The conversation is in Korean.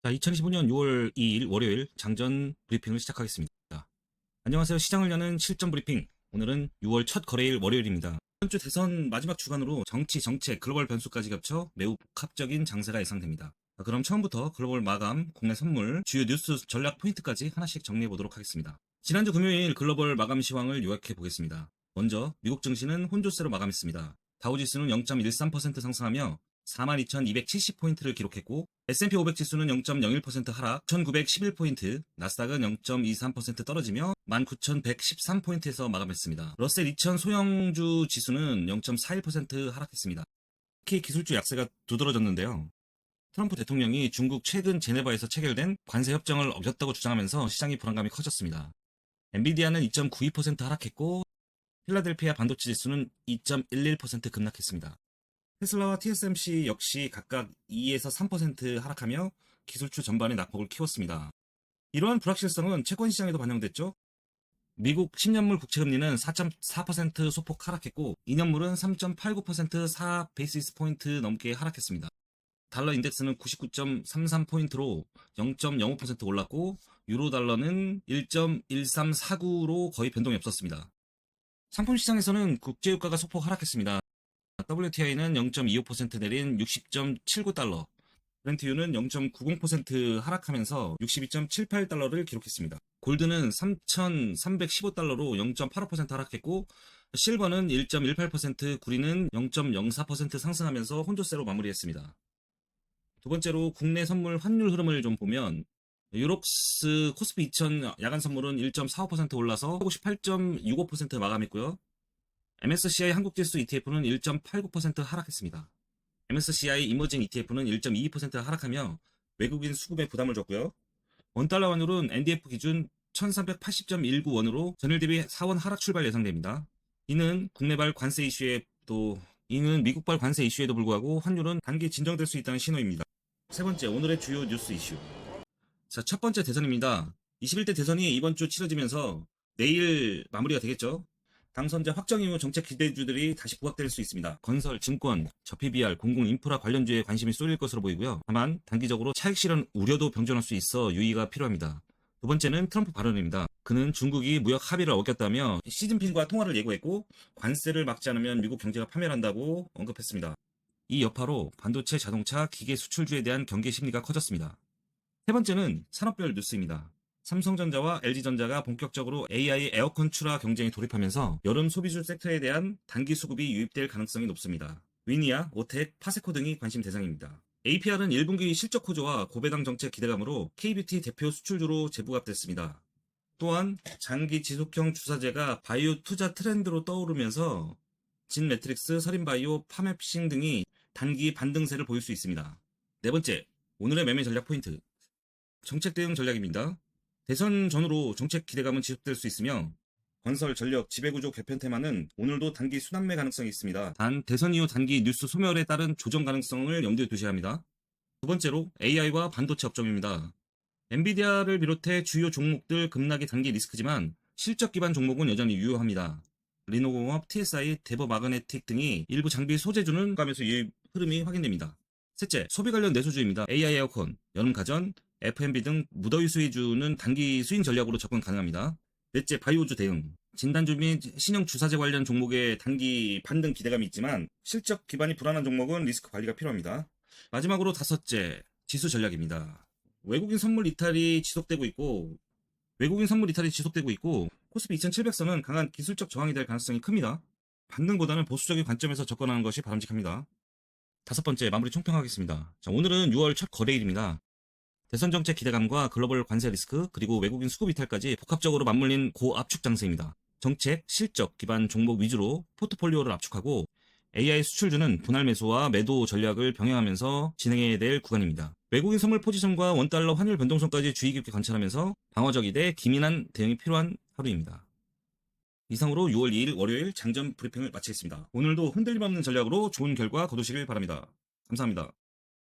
자, 2025년 6월 2일 월요일 장전 브리핑을 시작하겠습니다. 안녕하세요. 시장을 여는 실전 브리핑. 오늘은 6월 첫 거래일 월요일입니다. 이번 주 대선 마지막 주간으로 정치, 정책, 글로벌 변수까지 겹쳐 매우 복합적인 장세가 예상됩니다. 그럼 처음부터 글로벌 마감, 국내 선물, 주요 뉴스 전략 포인트까지 하나씩 정리해 보도록 하겠습니다. 지난주 금요일 글로벌 마감 시황을 요약해 보겠습니다. 먼저 미국 증시는 혼조세로 마감했습니다. 다우지수는 0.13% 상승하며 42,270포인트를 기록했고 S&P 500 지수는 0.01% 하락 1,911포인트, 나스닥은 0.23% 떨어지며 19,113포인트에서 마감했습니다. 러셀 2000 소형주 지수는 0.41% 하락했습니다. 특히 기술주 약세가 두드러졌는데요. 트럼프 대통령이 중국 최근 제네바에서 체결된 관세 협정을 어겼다고 주장하면서 시장의 불안감이 커졌습니다. 엔비디아는 2.92% 하락했고 필라델피아 반도체 지수는 2.11% 급락했습니다. 테슬라와 TSMC 역시 각각 2에서 3% 하락하며 기술주 전반의 낙폭을 키웠습니다. 이러한 불확실성은 채권 시장에도 반영됐죠. 미국 10년물 국채금리는 4.4% 소폭 하락했고 2년물은 3.89% 4베이시스 포인트 넘게 하락했습니다. 달러 인덱스는 99.33포인트로 0.05% 올랐고 유로 달러는 1.1349로 거의 변동이 없었습니다. 상품 시장에서는 국제유가가 소폭 하락했습니다. WTI는 0.25% 내린 60.79달러, 브렌트유는 0.90% 하락하면서 62.78달러를 기록했습니다. 골드는 3,315달러로 0.85% 하락했고 실버는 1.18%, 구리는 0.04% 상승하면서 혼조세로 마무리했습니다. 두 번째로 국내 선물 환율 흐름을 좀 보면 유록스 코스피 2000 야간 선물은 1.45% 올라서 58.65% 마감했고요. MSCI 한국지수 ETF는 1.89% 하락했습니다. MSCI 이머징 ETF는 1.22% 하락하며 외국인 수급에 부담을 줬고요. 원달러 환율은 NDF 기준 1380.19원으로 전일 대비 4원 하락 출발 예상됩니다. 이는 미국발 관세 이슈에도 불구하고 환율은 단기 진정될 수 있다는 신호입니다. 세 번째, 오늘의 주요 뉴스 이슈. 자, 첫 번째 대선입니다. 21대 대선이 이번 주 치러지면서 내일 마무리가 되겠죠. 당선자 확정 이후 정책 기대주들이 다시 부각될 수 있습니다. 건설, 증권, 저PBR, 공공인프라 관련주에 관심이 쏠릴 것으로 보이고요. 다만 단기적으로 차익 실현 우려도 병존할 수 있어 유의가 필요합니다. 두 번째는 트럼프 발언입니다. 그는 중국이 무역 합의를 어겼다며 시진핑과 통화를 예고했고 관세를 막지 않으면 미국 경제가 파멸한다고 언급했습니다. 이 여파로 반도체, 자동차, 기계 수출주에 대한 경계 심리가 커졌습니다. 세 번째는 산업별 뉴스입니다. 삼성전자와 LG전자가 본격적으로 AI 에어컨 출하 경쟁에 돌입하면서 여름 소비주 섹터에 대한 단기 수급이 유입될 가능성이 높습니다. 위니아, 오텍, 파세코 등이 관심 대상입니다. APR은 1분기 실적 호조와 고배당 정책 기대감으로 K뷰티 대표 수출주로 재부각됐습니다. 또한 장기 지속형 주사제가 바이오 투자 트렌드로 떠오르면서 진매트릭스, 서린바이오, 파맵싱 등이 단기 반등세를 보일 수 있습니다. 네 번째, 오늘의 매매 전략 포인트. 정책 대응 전략입니다. 대선 전후로 정책 기대감은 지속될 수 있으며 건설, 전력, 지배구조 개편 테마는 오늘도 단기 순환매 가능성이 있습니다. 단 대선 이후 단기 뉴스 소멸에 따른 조정 가능성을 염두에 두셔야 합니다. 두 번째로 AI와 반도체 업종입니다. 엔비디아를 비롯해 주요 종목들 급락이 단기 리스크지만 실적 기반 종목은 여전히 유효합니다. 리노공업, TSI, 데버 마그네틱 등이 일부 장비 소재주는 가면서 유입 흐름이 확인됩니다. 셋째, 소비 관련 내수주입니다. AI 에어컨, 여름 가전, F&B 등 무더위 수혜주는 단기 수익 전략으로 접근 가능합니다. 넷째, 바이오주 대응. 진단주 및 신형 주사제 관련 종목에 단기 반등 기대감이 있지만 실적 기반이 불안한 종목은 리스크 관리가 필요합니다. 마지막으로 다섯째, 지수 전략입니다. 외국인 선물 이탈이 지속되고 있고 코스피 2700선은 강한 기술적 저항이 될 가능성이 큽니다. 반등보다는 보수적인 관점에서 접근하는 것이 바람직합니다. 다섯 번째, 마무리 총평하겠습니다. 자, 오늘은 6월 첫 거래일입니다. 대선 정책 기대감과 글로벌 관세 리스크, 그리고 외국인 수급 이탈까지 복합적으로 맞물린 고압축 장세입니다. 정책, 실적 기반 종목 위주로 포트폴리오를 압축하고 AI 수출주는 분할 매수와 매도 전략을 병행하면서 진행해야 될 구간입니다. 외국인 선물 포지션과 원달러 환율 변동성까지 주의 깊게 관찰하면서 방어적이되 기민한 대응이 필요한 하루입니다. 이상으로 6월 2일 월요일 장전 브리핑을 마치겠습니다. 오늘도 흔들림 없는 전략으로 좋은 결과 거두시길 바랍니다. 감사합니다.